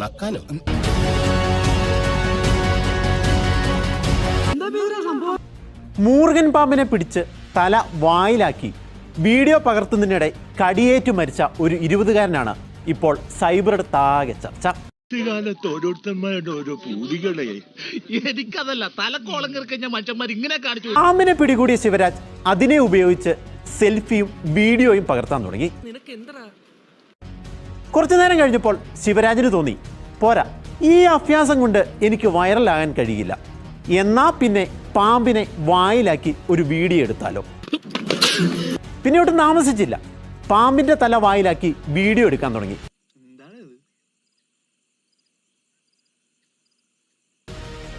നക്കാനോ? മൂർഖൻ പാമ്പിനെ പിടിച്ച് തല വായിലാക്കി വീഡിയോ പകർത്തുന്നതിനിടെ കടിയേറ്റു മരിച്ച ഒരു 20-കാരനാണ് ഇപ്പോൾ സൈബറിടത്താകെ ചർച്ച. ഓരോരുത്തന്മാരുടെ ഓരോ പൂതികളെ എനിക്കതല്ല തലക്കോളം കിറക്കഞ്ഞ മനുഷ്യന്മാർ ഇങ്ങനെ കാണിച്ചു. പാമ്പിനെ പിടികൂടിയ ശിവരാജ് അതിനെ ഉപയോഗിച്ച് സെൽഫിയും വീഡിയോയും പകർത്താൻ തുടങ്ങി. കുറച്ചു നേരം കഴിഞ്ഞപ്പോൾ ശിവരാജിന് തോന്നി, പോരാ, ഈ അഭ്യാസം കൊണ്ട് എനിക്ക് വൈറലാകാൻ കഴിയില്ല, എന്നാ പിന്നെ പാമ്പിനെ വായിലാക്കി ഒരു വീഡിയോ എടുത്താലോ. പിന്നെ ഒട്ടും താമസിച്ചില്ല, പാമ്പിന്റെ തല വായിലാക്കി വീഡിയോ എടുക്കാൻ തുടങ്ങി.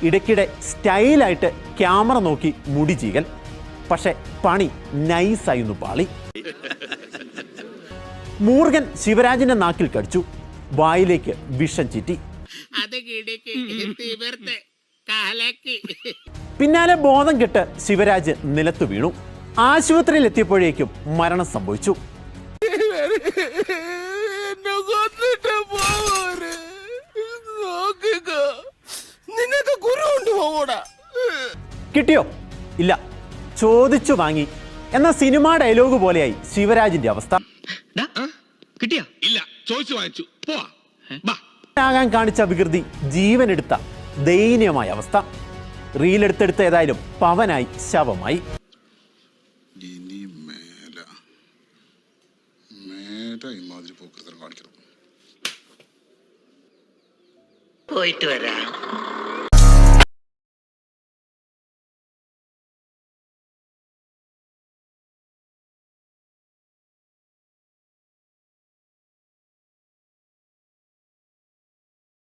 ഇടയ്ക്കിടെ സ്റ്റൈലായിട്ട് ക്യാമറ നോക്കി മുടി ചീകൽ. പക്ഷെ പണി നൈസായിരുന്നു പാളി. മൂർഖൻ ശിവരാജിന്റെ നാക്കിൽ കടിച്ചു, വായിലേക്ക് വിഷം ചീറ്റി. പിന്നാലെ ബോധം കെട്ട് ശിവരാജ് നിലത്തു വീണു. ആശുപത്രിയിൽ എത്തിയപ്പോഴേക്കും മരണം സംഭവിച്ചു. കിട്ടിയോ? ഇല്ല, ചോദിച്ചു വാങ്ങി എന്ന സിനിമാ ഡയലോഗ് പോലെയായി ശിവരാജിന്റെ അവസ്ഥ. കിട്ടിയാ? ഇല്ല, ചോദിച്ചു വാങ്ങിച്ചു. ആകാൻ കാണിച്ച വികൃതി ജീവനെടുത്ത ദയനീയമായ അവസ്ഥ. റീലെടുത്തെടുത്ത ഏതായാലും പവനായി ശവമായി. പോയിട്ട് വരാം.